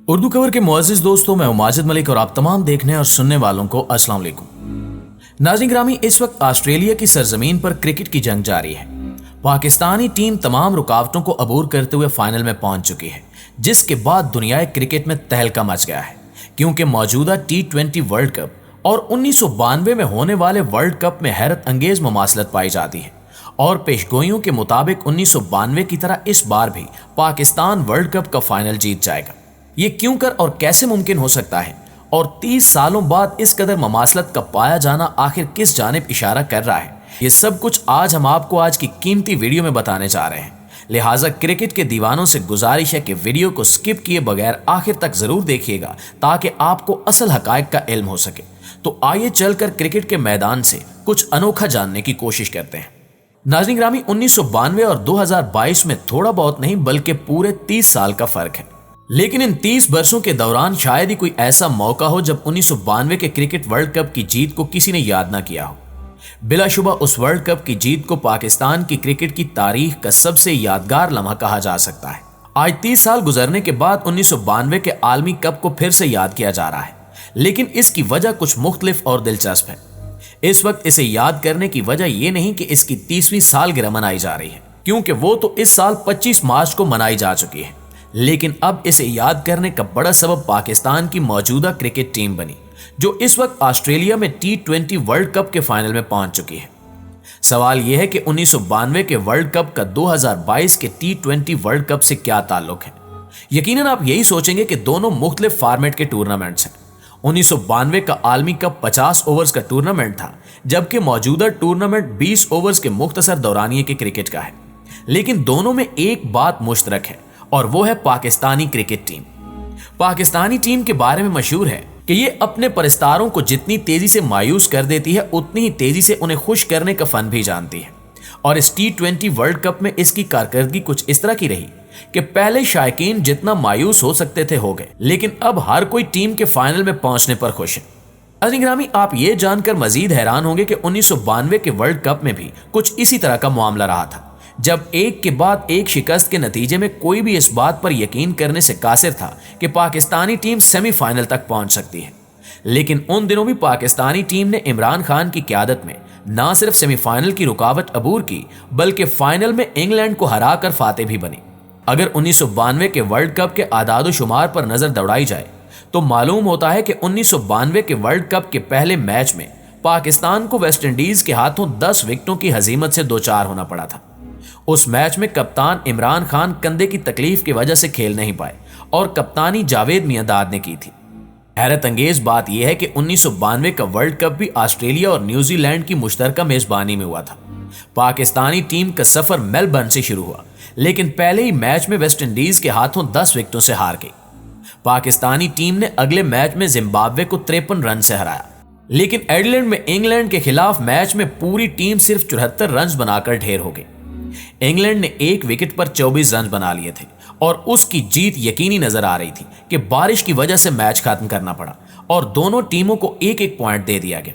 اردو کور کے معزز دوستوں، میں ماجد ملک اور آپ تمام دیکھنے اور سننے والوں کو السلام علیکم۔ ناظرین گرامی، اس وقت آسٹریلیا کی سرزمین پر کرکٹ کی جنگ جاری ہے۔ پاکستانی ٹیم تمام رکاوٹوں کو عبور کرتے ہوئے فائنل میں پہنچ چکی ہے، جس کے بعد دنیائے کرکٹ میں تہلکہ مچ گیا ہے، کیونکہ موجودہ T20 ورلڈ کپ اور 1992 میں ہونے والے ورلڈ کپ میں حیرت انگیز مماثلت پائی جاتی ہے، اور پیشگوئیوں کے مطابق 1992 کی طرح اس بار بھی پاکستان ورلڈ کپ کا فائنل جیت جائے گا۔ یہ کیوں کر اور کیسے ممکن ہو سکتا ہے، اور 30 سالوں بعد اس قدر مماثلت کا پایا جانا آخر کس جانب اشارہ کر رہا ہے، یہ سب کچھ آج ہم آپ کو آج کی قیمتی ویڈیو میں بتانے جا رہے ہیں۔ لہٰذا کرکٹ کے دیوانوں سے گزارش ہے کہ ویڈیو کو سکپ کیے بغیر آخر تک ضرور دیکھیے گا، تاکہ آپ کو اصل حقائق کا علم ہو سکے۔ تو آئیے چل کر کرکٹ کے میدان سے کچھ انوکھا جاننے کی کوشش کرتے ہیں۔ ناظرین گرامی، 1992 اور 2022 میں تھوڑا بہت نہیں بلکہ پورے 30 سال کا فرق ہے، لیکن ان 30 برسوں کے دوران شاید ہی کوئی ایسا موقع ہو جب 1992 کے کرکٹ ورلڈ کپ کی جیت کو کسی نے یاد نہ کیا ہو۔ بلا شبہ اس ورلڈ کپ کی جیت کو پاکستان کی کرکٹ کی تاریخ کا سب سے یادگار لمحہ کہا جا سکتا ہے۔ آج 30 سال گزرنے کے بعد 1992 کے عالمی کپ کو پھر سے یاد کیا جا رہا ہے، لیکن اس کی وجہ کچھ مختلف اور دلچسپ ہے۔ اس وقت اسے یاد کرنے کی وجہ یہ نہیں کہ اس کی 30ویں سالگرہ منائی جا رہی ہے، کیونکہ وہ تو اس سال 25 مارچ کو منائی جا چکی ہے، لیکن اب اسے یاد کرنے کا بڑا سبب پاکستان کی موجودہ کرکٹ ٹیم بنی، جو اس وقت آسٹریلیا میں T20 ورلڈ کپ کے فائنل میں پہنچ چکی ہے۔ سوال یہ ہے کہ 1992 کے ورلڈ کپ کا 2022 کے T20 ورلڈ کپ سے کیا تعلق ہے؟ یقیناً آپ یہی سوچیں گے کہ دونوں مختلف فارمیٹ کے ٹورنامنٹس ہیں۔ 1992 کا عالمی کپ 50 اوورز کا ٹورنامنٹ تھا، جبکہ موجودہ ٹورنامنٹ 20 اوورز کے مختصر دورانیے کے کرکٹ کا ہے، لیکن دونوں میں ایک بات مشترک ہے، اور وہ ہے Pakistani cricket team. Pakistani team کے بارے میں مشہور ہے کہ یہ اپنے پرستاروں کو جتنی تیزی سے مایوس کر دیتی ہے، اتنی ہی تیزی سے انہیں خوش کرنے کا فن بھی جانتی ہے، اور اس T20 ورلڈ کپ میں اس کی کارکردگی کچھ اس طرح کی رہی کہ پہلے شائقین جتنا مایوس ہو سکتے تھے ہو گئے، لیکن اب ہر کوئی ٹیم کے فائنل میں پہنچنے پر خوش ہے۔ عزیز گرامی، آپ یہ جان کر مزید حیران ہوں گے کہ 1992 کے ورلڈ کپ میں بھی کچھ اسی طرح کا معاملہ رہا تھا، جب ایک کے بعد ایک شکست کے نتیجے میں کوئی بھی اس بات پر یقین کرنے سے قاصر تھا کہ پاکستانی ٹیم سیمی فائنل تک پہنچ سکتی ہے۔ لیکن ان دنوں بھی پاکستانی ٹیم نے عمران خان کی قیادت میں نہ صرف سیمی فائنل کی رکاوٹ عبور کی، بلکہ فائنل میں انگلینڈ کو ہرا کر فاتح بھی بنی۔ اگر 1992 کے ورلڈ کپ کے اعداد و شمار پر نظر دوڑائی جائے تو معلوم ہوتا ہے کہ 1992 کے ورلڈ کپ کے پہلے میچ میں پاکستان کو ویسٹ انڈیز کے ہاتھوں 10 وکٹوں کی ہزیمت سے دوچار ہونا پڑا تھا۔ اس میچ میں کپتان عمران خان کندھے کی تکلیف کی وجہ سے کھیل نہیں پائے، اور کپتانی جاوید میانداد نے کی تھی۔ حیرت انگیز بات یہ ہے کہ 1992 کا ورلڈ کپ بھی آسٹریلیا اور نیوزی لینڈ کی مشترکہ میزبانی میں ہوا تھا۔ پاکستانی ٹیم کا سفر میلبرن سے شروع ہوا، لیکن پہلے ہی میچ میں ویسٹ انڈیز کے ہاتھوں 10 وکٹوں سے ہار گئی۔ پاکستانی ٹیم نے اگلے میچ میں زمبابوے کو 53 رن سے ہرایا، لیکن ایڈیلیڈ میں انگلینڈ کے خلاف میچ میں پوری ٹیم صرف 74 رنز بنا کر ڈھیر ہو گئی۔ انگلینڈ نے ایک وکٹ پر 24 رن بنا لیے تھے، اور اس کی جیت یقینی نظر آ رہی تھی کہ بارش کی وجہ سے میچ ختم کرنا پڑا، اور دونوں ٹیموں کو ایک ایک پوائنٹ دے دیا گیا۔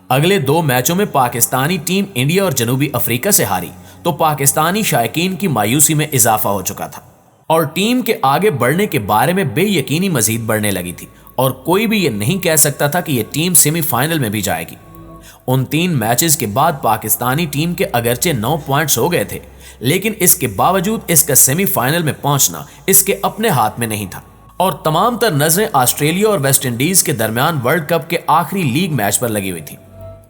اگلے 2 میچوں میں پاکستانی ٹیم انڈیا اور جنوبی افریقہ سے ہاری تو پاکستانی شائقین کی مایوسی میں اضافہ ہو چکا تھا، اور ٹیم کے آگے بڑھنے کے بارے میں بے یقینی مزید بڑھنے لگی تھی، اور کوئی بھی یہ نہیں کہہ سکتا تھا کہ یہ ٹیم سیمی فائنل میں بھی جائے گی۔ ان 3 میچز کے بعد پاکستانی ٹیم کے اگرچہ 9 پوائنٹس ہو گئے تھے، لیکن اس کے باوجود اس کا سیمی فائنل میں پہنچنا اس کے اپنے ہاتھ میں نہیں تھا، اور تمام تر نظریں آسٹریلیا اور ویسٹ انڈیز کے درمیان ورلڈ کپ کے آخری لیگ میچ پر لگی ہوئی تھی۔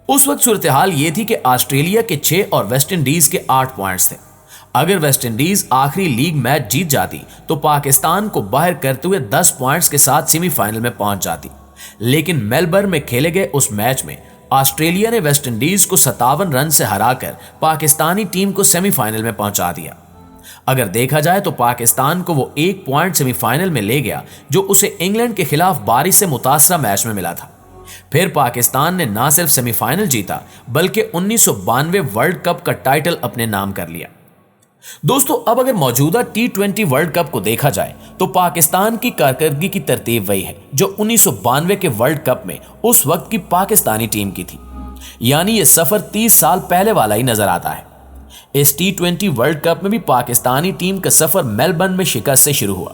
اس وقت صورتحال یہ تھی کہ آسٹریلیا کے 6 اور ویسٹ انڈیز کے 8 پوائنٹس تھے۔ اگر ویسٹ انڈیز آخری لیگ میچ جیت جاتی تو پاکستان کو باہر کرتے ہوئے 10 پوائنٹس کے ساتھ سیمی فائنل میں پہنچ جاتی، لیکن میلبرن میں کھیلے گئے اس میچ میں آسٹریلیا نے ویسٹ انڈیز کو 57 رن سے ہرا کر پاکستانی ٹیم کو سیمی فائنل میں پہنچا دیا۔ اگر دیکھا جائے تو پاکستان کو وہ 1 پوائنٹ سیمی فائنل میں لے گیا جو اسے انگلینڈ کے خلاف بارش سے متاثرہ میچ میں ملا تھا۔ پھر پاکستان نے نہ صرف سیمی فائنل جیتا بلکہ 1992 ورلڈ کپ کا ٹائٹل اپنے نام کر لیا۔ دوستو، اب اگر موجودہ T20 ورلڈ کپ کو دیکھا جائے تو پاکستان کی کارکردگی کی ترتیب وہی ہے جو 1992 کے ورلڈ کپ میں اس وقت کی پاکستانی ٹیم کی تھی، یعنی یہ سفر 30 سال پہلے والا ہی نظر آتا ہے۔ اس T20 ورلڈ کپ میں بھی پاکستانی ٹیم کا سفر میلبرن میں شکست سے شروع ہوا،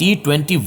T20